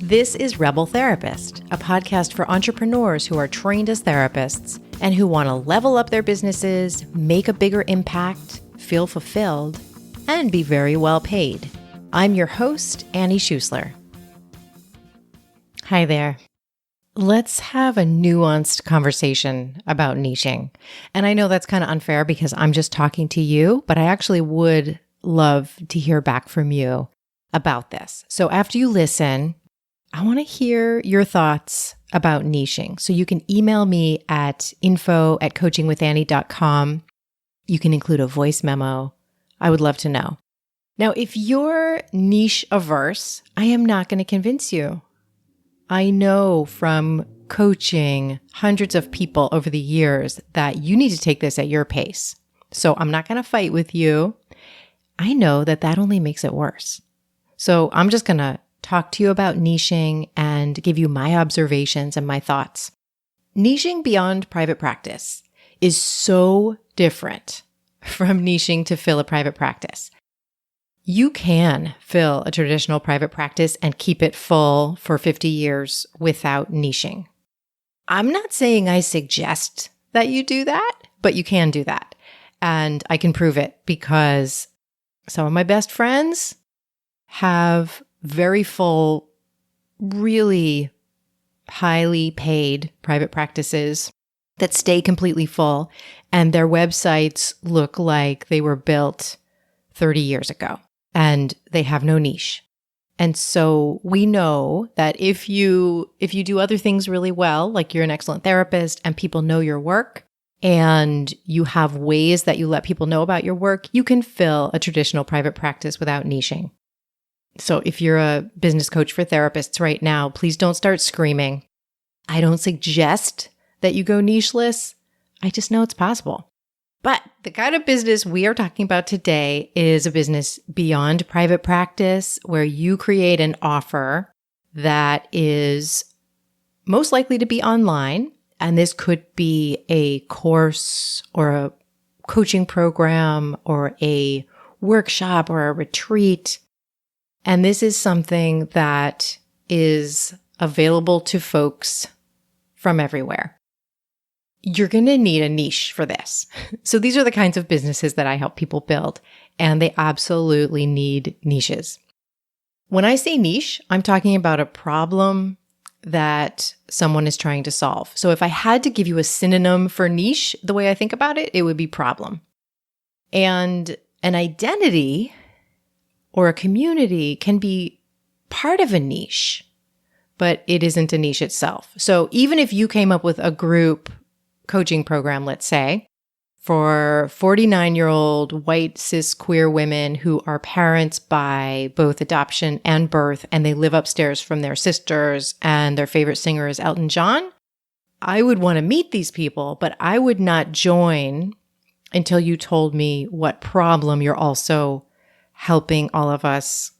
This is Rebel Therapist, a podcast for entrepreneurs who are trained as therapists and who want to level up their businesses, make a bigger impact, feel fulfilled, and be very well paid. I'm your host, Annie Schusler. Hi there. Let's have a nuanced conversation about niching. And I know that's kind of unfair because I'm just talking to you, but I actually would love to hear back from you about this. So after you listen, I want to hear your thoughts about niching. So you can email me at info@coachingwithannie.com. You can include a voice memo. I would love to know. Now, if you're niche averse, I am not going to convince you. I know from coaching hundreds of people over the years that you need to take this at your pace. So I'm not going to fight with you. I know that that only makes it worse. So I'm just going to talk to you about niching and give you my observations and my thoughts. Niching beyond private practice is so different from niching to fill a private practice. You can fill a traditional private practice and keep it full for 50 years without niching. I'm not saying I suggest that you do that, but you can do that. And I can prove it because some of my best friends have very full, really highly paid private practices that stay completely full, and their websites look like they were built 30 years ago, and they have no niche. And so we know that if you do other things really well, like you're an excellent therapist and people know your work, and you have ways that you let people know about your work, you can fill a traditional private practice without niching. So if you're a business coach for therapists right now, please don't start screaming. I don't suggest that you go nicheless. I just know it's possible. But the kind of business we are talking about today is a business beyond private practice where you create an offer that is most likely to be online. And this could be a course or a coaching program or a workshop or a retreat. And this is something that is available to folks from everywhere. You're going to need a niche for this. So these are the kinds of businesses that I help people build, and they absolutely need niches. When I say niche, I'm talking about a problem that someone is trying to solve. So if I had to give you a synonym for niche, the way I think about it, it would be problem. And an identity or a community can be part of a niche, but it isn't a niche itself. So even if you came up with a group coaching program, let's say, for 49-year-old white cis queer women who are parents by both adoption and birth, and they live upstairs from their sisters, and their favorite singer is Elton John, I would want to meet these people, but I would not join until you told me what problem you're also helping all of us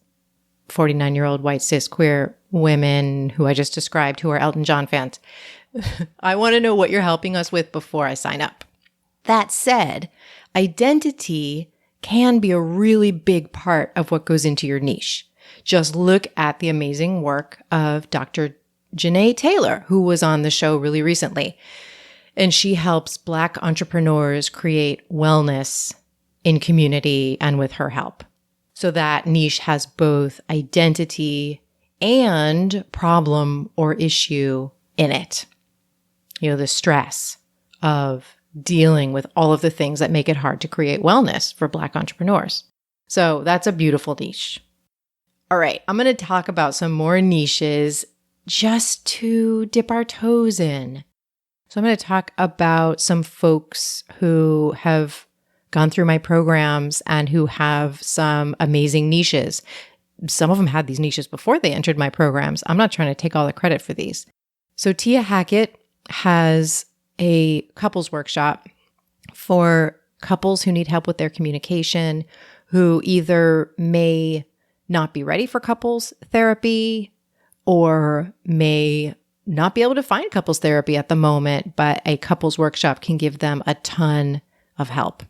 49-year-old white cis queer women who I just described who are Elton John fans. I want to know what you're helping us with before I sign up. That said, identity can be a really big part of what goes into your niche. Just look at the amazing work of Dr. Janae Taylor, who was on the show really recently. And she helps Black entrepreneurs create wellness in community and with her help. So that niche has both identity and problem or issue in it. You know, the stress of dealing with all of the things that make it hard to create wellness for Black entrepreneurs. So that's a beautiful niche. All right, I'm going to talk about some more niches just to dip our toes in. So I'm going to talk about some folks who have gone through my programs and who have some amazing niches. Some of them had these niches before they entered my programs. I'm not trying to take all the credit for these. So Tia Hackett has a couples workshop for couples who need help with their communication, who either may not be ready for couples therapy or may not be able to find couples therapy at the moment, but a couples workshop can give them a ton of help.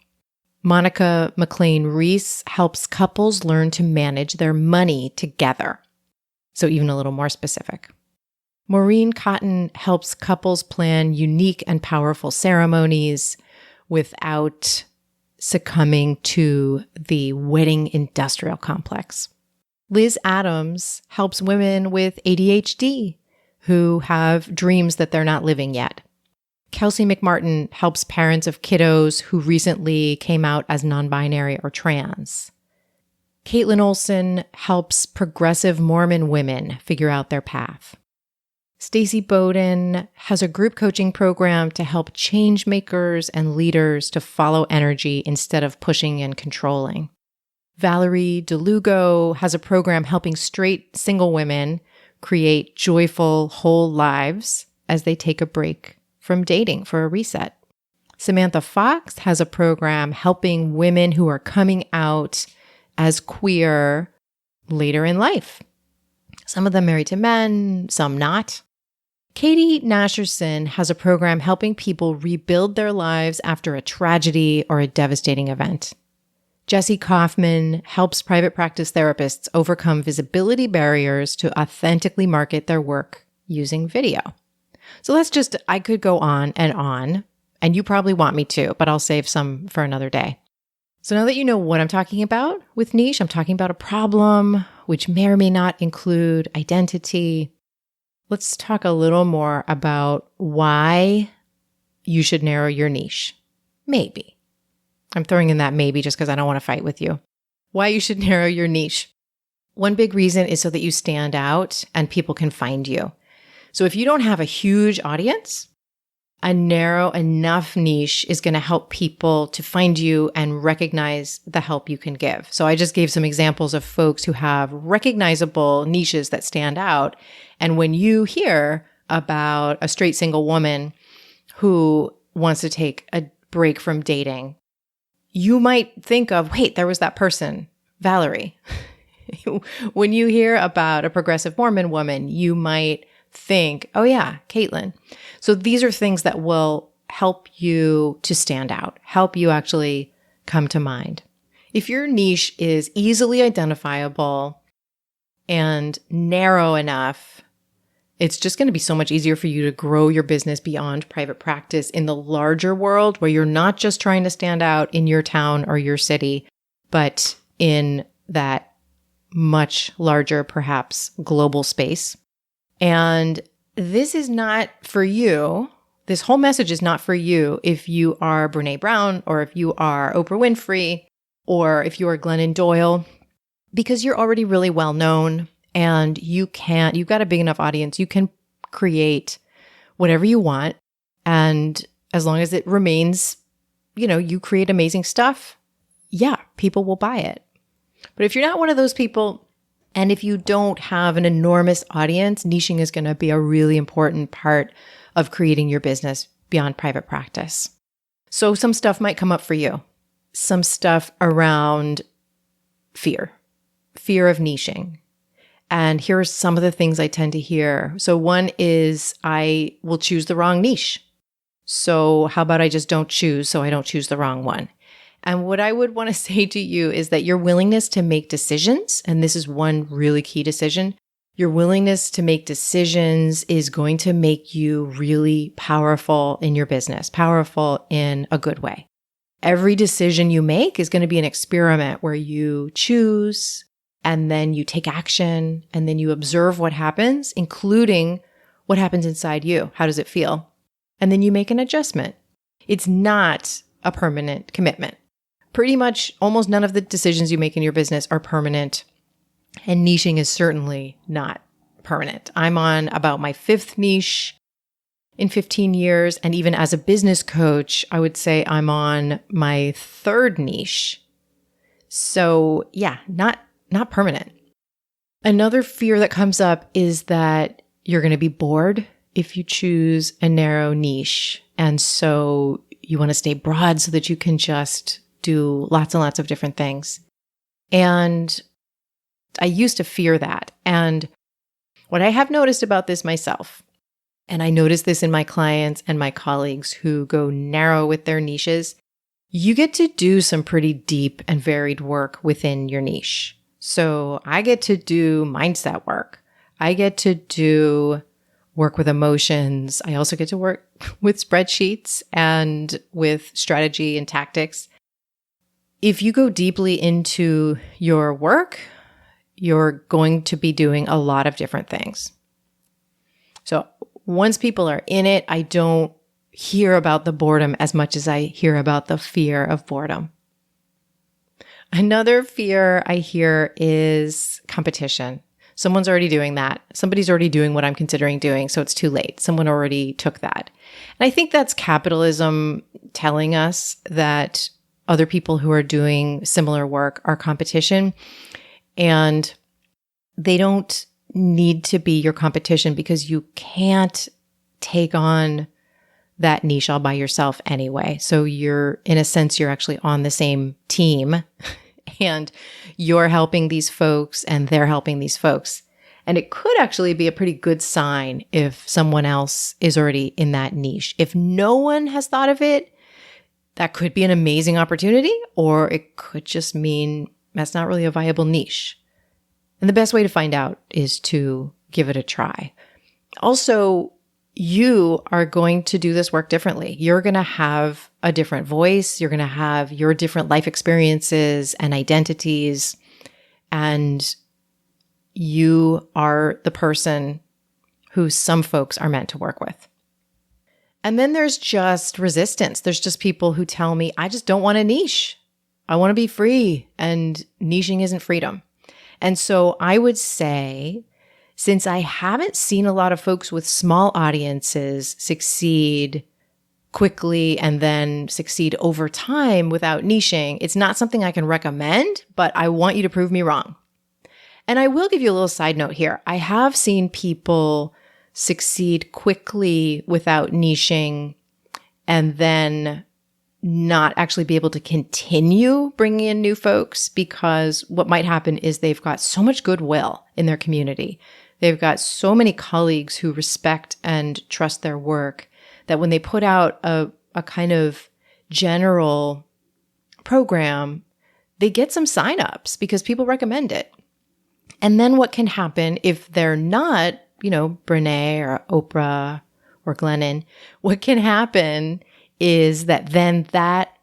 Monica McLean Reese helps couples learn to manage their money together. So even a little more specific. Maureen Cotton helps couples plan unique and powerful ceremonies without succumbing to the wedding industrial complex. Liz Adams helps women with ADHD who have dreams that they're not living yet. Kelsey McMartin helps parents of kiddos who recently came out as non-binary or trans. Caitlin Olson helps progressive Mormon women figure out their path. Stacey Bowden has a group coaching program to help change makers and leaders to follow energy instead of pushing and controlling. Valerie DeLugo has a program helping straight single women create joyful, whole lives as they take a break from dating for a reset. Samantha Fox has a program helping women who are coming out as queer later in life. Some of them married to men, some not. Katie Nasherson has a program helping people rebuild their lives after a tragedy or a devastating event. Jessie Kaufman helps private practice therapists overcome visibility barriers to authentically market their work using video. So I could go on, and you probably want me to, but I'll save some for another day. So now that you know what I'm talking about with niche, I'm talking about a problem, which may or may not include identity. Let's talk a little more about why you should narrow your niche. Maybe. I'm throwing in that maybe just because I don't want to fight with you. Why you should narrow your niche. One big reason is so that you stand out and people can find you. So if you don't have a huge audience, a narrow enough niche is going to help people to find you and recognize the help you can give. So I just gave some examples of folks who have recognizable niches that stand out. And when you hear about a straight single woman who wants to take a break from dating, you might think of, wait, there was that person, Valerie. When you hear about a progressive Mormon woman, you might think, oh yeah, Caitlin. So these are things that will help you to stand out, help you actually come to mind. If your niche is easily identifiable and narrow enough, it's just going to be so much easier for you to grow your business beyond private practice in the larger world where you're not just trying to stand out in your town or your city, but in that much larger, perhaps global space. And this is not for you. This whole message is not for you if you are Brene Brown or if you are Oprah Winfrey or if you are Glennon Doyle, because you're already really well known and you've got a big enough audience. You can create whatever you want. And as long as it remains, you create amazing stuff, yeah, people will buy it. But if you're not one of those people, and if you don't have an enormous audience, niching is going to be a really important part of creating your business beyond private practice. So some stuff might come up for you. Some stuff around fear of niching. And here are some of the things I tend to hear. So one is I will choose the wrong niche. So how about I just don't choose so I don't choose the wrong one? And what I would want to say to you is that your willingness to make decisions, and this is one really key decision, your willingness to make decisions is going to make you really powerful in your business, powerful in a good way. Every decision you make is going to be an experiment where you choose and then you take action and then you observe what happens, including what happens inside you. How does it feel? And then you make an adjustment. It's not a permanent commitment. Pretty much almost none of the decisions you make in your business are permanent, and niching is certainly not permanent. I'm on about my 5th niche in 15 years, and even as a business coach, I would say I'm on my 3rd niche. So yeah, not permanent. Another fear that comes up is that you're going to be bored if you choose a narrow niche, and so you want to stay broad so that you can just do lots and lots of different things. And I used to fear that. And what I have noticed about this myself, and I notice this in my clients and my colleagues who go narrow with their niches, you get to do some pretty deep and varied work within your niche. So I get to do mindset work. I get to do work with emotions. I also get to work with spreadsheets and with strategy and tactics. If you go deeply into your work, you're going to be doing a lot of different things. So once people are in it, I don't hear about the boredom as much as I hear about the fear of boredom. Another fear I hear is competition. Someone's already doing that. Somebody's already doing what I'm considering doing, so it's too late. Someone already took that. And I think that's capitalism telling us that other people who are doing similar work are competition, and they don't need to be your competition because you can't take on that niche all by yourself anyway. So you're, in a sense, you're actually on the same team and you're helping these folks and they're helping these folks. And it could actually be a pretty good sign if someone else is already in that niche. If no one has thought of it, that could be an amazing opportunity, or it could just mean that's not really a viable niche. And the best way to find out is to give it a try. Also, you are going to do this work differently. You're going to have a different voice. You're going to have your different life experiences and identities. And you are the person who some folks are meant to work with. And then there's just resistance. There's just people who tell me, I just don't want a niche. I want to be free, and niching isn't freedom. And so I would say, since I haven't seen a lot of folks with small audiences succeed quickly and then succeed over time without niching, it's not something I can recommend, but I want you to prove me wrong. And I will give you a little side note here. I have seen people succeed quickly without niching and then not actually be able to continue bringing in new folks, because what might happen is they've got so much goodwill in their community. They've got so many colleagues who respect and trust their work that when they put out a kind of general program, they get some signups because people recommend it. And then what can happen if they're not, Brene or Oprah or Glennon, what can happen is that then that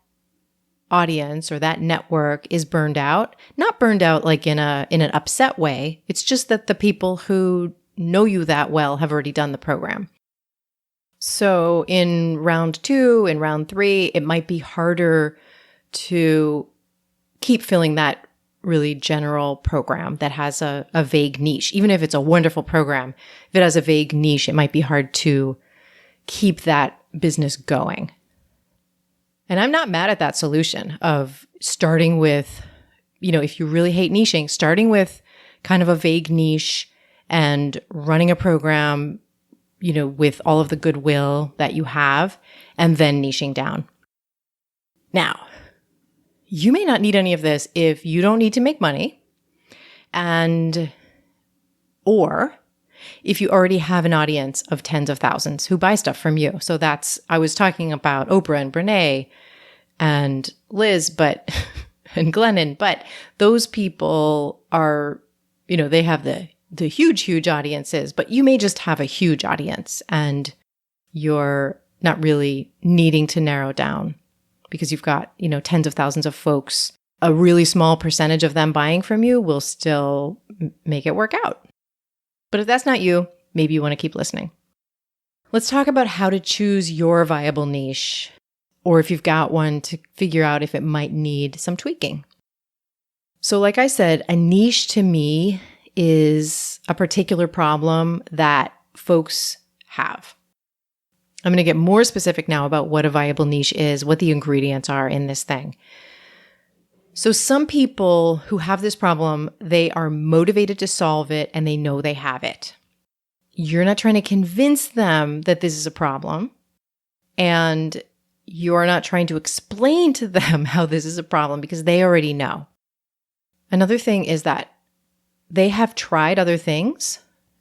audience or that network is burned out. Not burned out like in an upset way. It's just that the people who know you that well have already done the program. So in round 2, in round 3, it might be harder to keep filling that really general program that has a vague niche. Even if it's a wonderful program, if it has a vague niche, it might be hard to keep that business going. And I'm not mad at that solution of starting with, if you really hate niching, starting with kind of a vague niche and running a program, with all of the goodwill that you have, and then niching down. Now, you may not need any of this if you don't need to make money, or if you already have an audience of tens of thousands who buy stuff from you. So I was talking about Oprah and Brene and Liz, and Glennon, but those people are, they have the huge, huge audiences, but you may just have a huge audience and you're not really needing to narrow down because you've got, tens of thousands of folks. A really small percentage of them buying from you will still make it work out. But if that's not you, maybe you want to keep listening. Let's talk about how to choose your viable niche, or if you've got one, to figure out if it might need some tweaking. So like I said, a niche to me is a particular problem that folks have. I'm going to get more specific now about what a viable niche is, what the ingredients are in this thing. So some people who have this problem, they are motivated to solve it and they know they have it. You're not trying to convince them that this is a problem, and you're not trying to explain to them how this is a problem because they already know. Another thing is that they have tried other things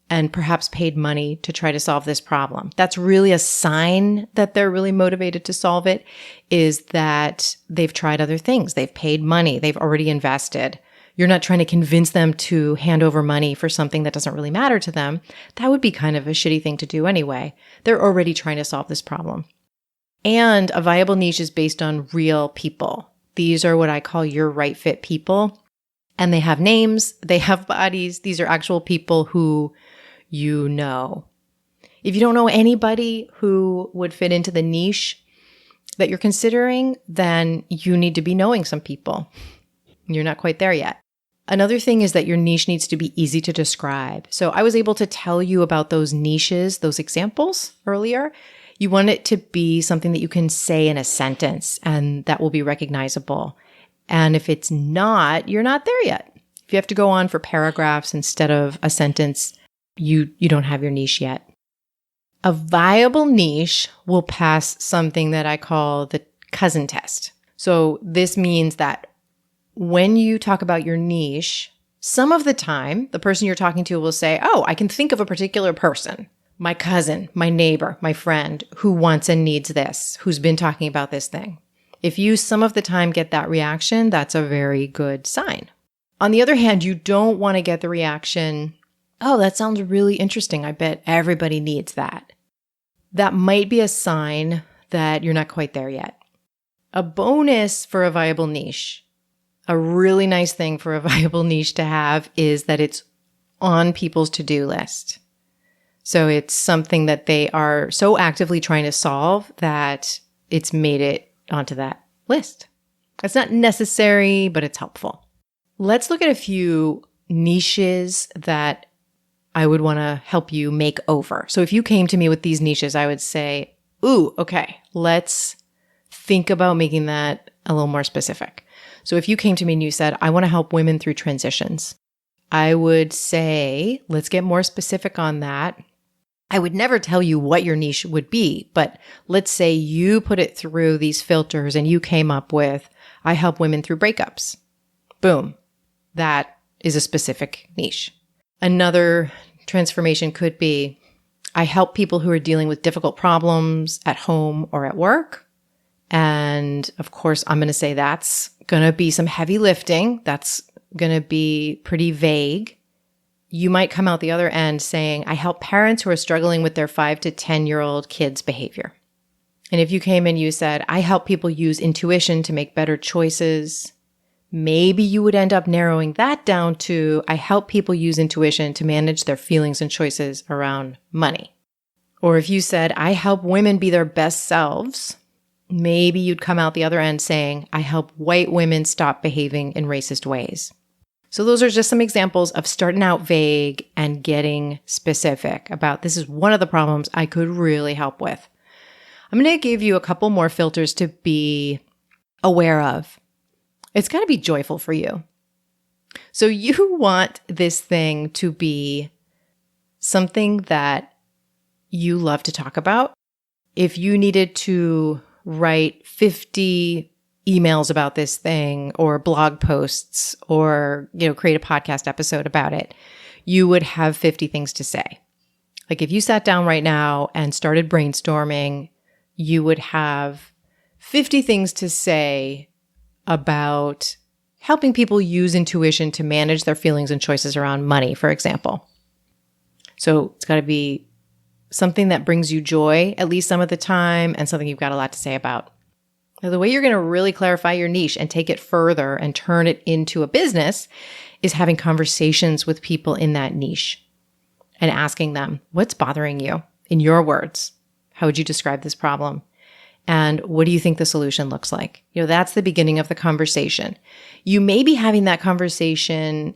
and perhaps paid money to try to solve this problem. That's really a sign that they're really motivated to solve it, is that they've tried other things. They've paid money. They've already invested You're not trying to convince them to hand over money for something that doesn't really matter to them. That would be kind of a shitty thing to do anyway. They're already trying to solve this problem. And a viable niche is based on real people. These are what I call your right fit people. And they have names, they have bodies. These are actual people who you know. If you don't know anybody who would fit into the niche that you're considering, then you need to be knowing some people. You're not quite there yet. Another thing is that your niche needs to be easy to describe. So I was able to tell you about those niches, those examples earlier. You want it to be something that you can say in a sentence and that will be recognizable. And if it's not, you're not there yet. If you have to go on for paragraphs instead of a sentence, you don't have your niche yet. A viable niche will pass something that I call the cousin test. So this means that when you talk about your niche, some of the time, the person you're talking to will say, oh, I can think of a particular person, my cousin, my neighbor, my friend, who wants and needs this, who's been talking about this thing. If you some of the time get that reaction, that's a very good sign. On the other hand, you don't want to get the reaction, oh, that sounds really interesting. I bet everybody needs that. That might be a sign that you're not quite there yet. A bonus for a viable niche, a really nice thing for a viable niche to have is that it's on people's to-do list. So it's something that they are so actively trying to solve that it's made it onto that list. It's not necessary, but it's helpful. Let's look at a few niches that I would want to help you make over. So if you came to me with these niches, I would say, ooh, okay, let's think about making that a little more specific. So if you came to me and you said, I want to help women through transitions, I would say, let's get more specific on that. I would never tell you what your niche would be, but let's say you put it through these filters and you came up with, I help women through breakups. Boom. That is a specific niche. Another transformation could be, I help people who are dealing with difficult problems at home or at work. And of course, I'm going to say that's going to be some heavy lifting. That's going to be pretty vague. You might come out the other end saying, I help parents who are struggling with their 5 to 10-year-old kids' behavior. And if you came and you said, I help people use intuition to make better choices, maybe you would end up narrowing that down to, I help people use intuition to manage their feelings and choices around money. Or if you said, I help women be their best selves, maybe you'd come out the other end saying, I help white women stop behaving in racist ways. So those are just some examples of starting out vague and getting specific about this is one of the problems I could really help with. I'm going to give you a couple more filters to be aware of. It's got to be joyful for you. So you want this thing to be something that you love to talk about. If you needed to write 50 emails about this thing or blog posts or, create a podcast episode about it, you would have 50 things to say. Like if you sat down right now and started brainstorming, you would have 50 things to say about helping people use intuition to manage their feelings and choices around money, for example. So it's got to be something that brings you joy at least some of the time and something you've got a lot to say about. Now, the way you're going to really clarify your niche and take it further and turn it into a business is having conversations with people in that niche and asking them, what's bothering you? In your words, how would you describe this problem? And what do you think the solution looks like? That's the beginning of the conversation. You may be having that conversation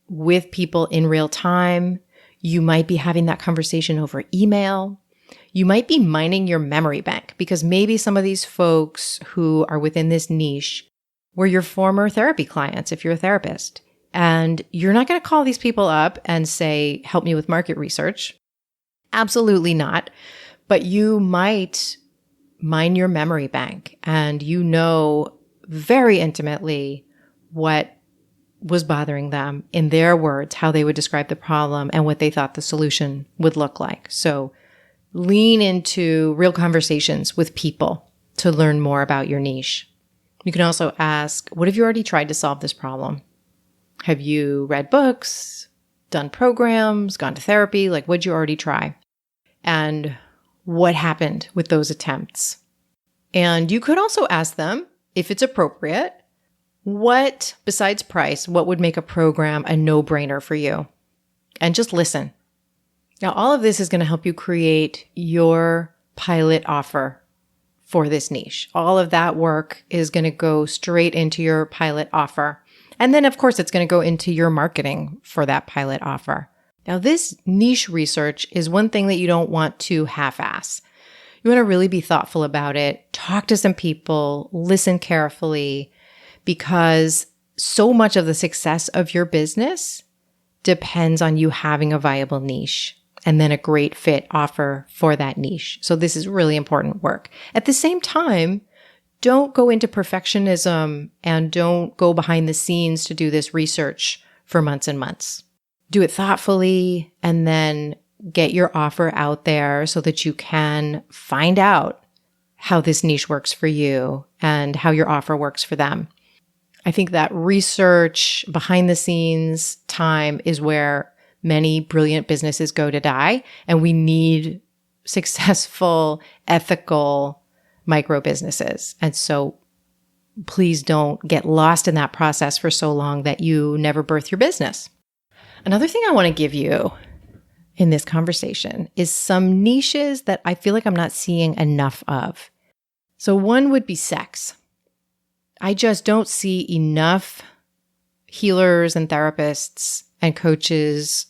with people in real time. You might be having that conversation over email. You might be mining your memory bank because maybe some of these folks who are within this niche were your former therapy clients if you're a therapist. And you're not going to call these people up and say, help me with market research. Absolutely not. But you might mine your memory bank and you know very intimately what was bothering them in their words, how they would describe the problem and what they thought the solution would look like. So lean into real conversations with people to learn more about your niche. You can also ask, what have you already tried to solve this problem? Have you read books, done programs, gone to therapy? Like, what'd you already try? And what happened with those attempts? And you could also ask them, if it's appropriate, what, besides price, what would make a program a no-brainer for you? And just listen. Now, all of this is going to help you create your pilot offer for this niche. All of that work is going to go straight into your pilot offer. And then, of course, it's going to go into your marketing for that pilot offer. Now, this niche research is one thing that you don't want to half-ass. You want to really be thoughtful about it, talk to some people, listen carefully, because so much of the success of your business depends on you having a viable niche and then a great fit offer for that niche. So this is really important work. At the same time, don't go into perfectionism and don't go behind the scenes to do this research for months and months. Do it thoughtfully and then get your offer out there so that you can find out how this niche works for you and how your offer works for them. I think that research, behind the scenes time is where many brilliant businesses go to die, and we need successful, ethical micro businesses. And so please don't get lost in that process for so long that you never birth your business. Another thing I want to give you in this conversation is some niches that I feel like I'm not seeing enough of. So one would be sex. I just don't see enough healers and therapists and coaches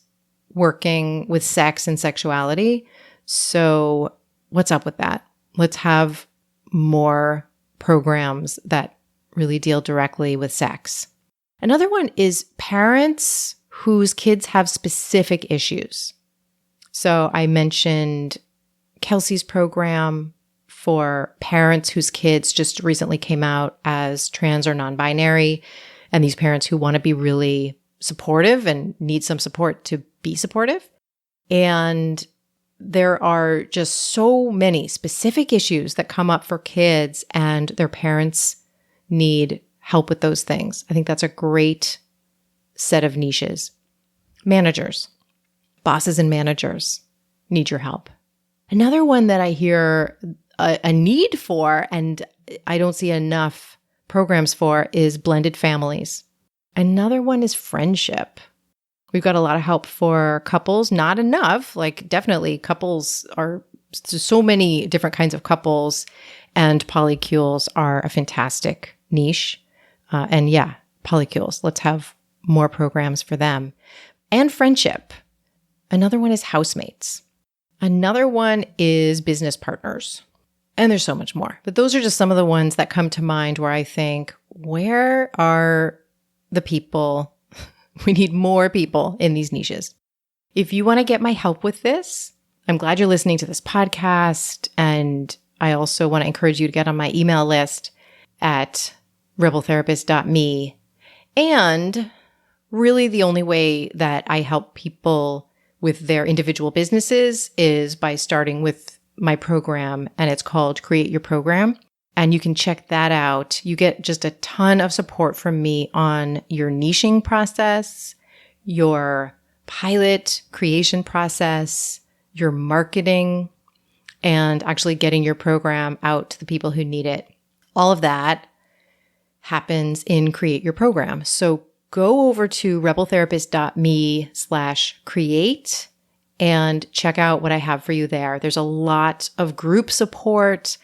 working with sex and sexuality. So what's up with that? Let's have more programs that really deal directly with sex. Another one is parents whose kids have specific issues. So I mentioned Kelsey's program for parents whose kids just recently came out as trans or non-binary, and these parents who want to be really supportive and need some support to be supportive. And there are just so many specific issues that come up for kids, and their parents need help with those things. I think that's a great set of niches. Managers, bosses and managers need your help. Another one that I hear a need for, and I don't see enough programs for, is blended families. Another one is friendship. We've got a lot of help for couples, not enough. Like, definitely couples are so many different kinds of couples, and polycules are a fantastic niche. And yeah, polycules, let's have more programs for them. And friendship. Another one is housemates. Another one is business partners. And there's so much more. But those are just some of the ones that come to mind where I think, where are the people? We need more people in these niches. If you want to get my help with this, I'm glad you're listening to this podcast. And I also want to encourage you to get on my email list at rebeltherapist.me. And really the only way that I help people with their individual businesses is by starting with my program, and it's called Create Your Program. And you can check that out. You get just a ton of support from me on your niching process, your pilot creation process, your marketing, and actually getting your program out to the people who need it. All of that happens in Create Your Program. So go over to rebeltherapist.me/create and check out what I have for you there. There's a lot of group support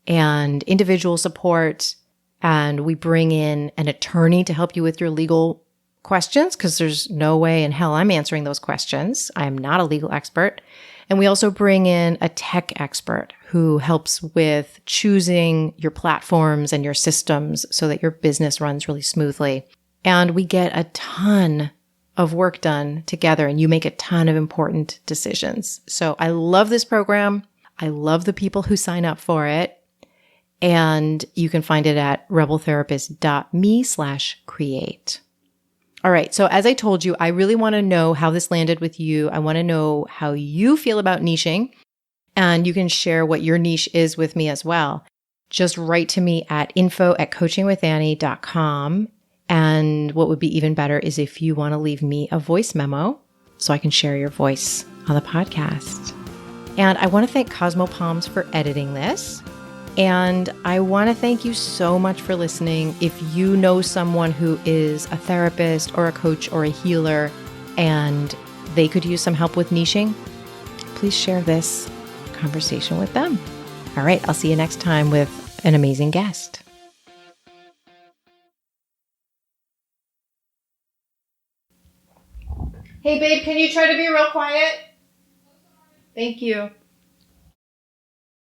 and individual support, and we bring in an attorney to help you with your legal questions, because there's no way in hell I'm answering those questions. I am not a legal expert. And we also bring in a tech expert who helps with choosing your platforms and your systems so that your business runs really smoothly. And we get a ton of work done together, and you make a ton of important decisions. So I love this program. I love the people who sign up for it. And you can find it at rebeltherapist.me/create. All right. So as I told you, I really want to know how this landed with you. I want to know how you feel about niching, and you can share what your niche is with me as well. Just write to me at info@coachingwithannie.com. And what would be even better is if you want to leave me a voice memo so I can share your voice on the podcast. And I want to thank Cosmo Palms for editing this. And I want to thank you so much for listening. If you know someone who is a therapist or a coach or a healer and they could use some help with niching, please share this conversation with them. All right, I'll see you next time with an amazing guest. Hey, babe, can you try to be real quiet? Thank you.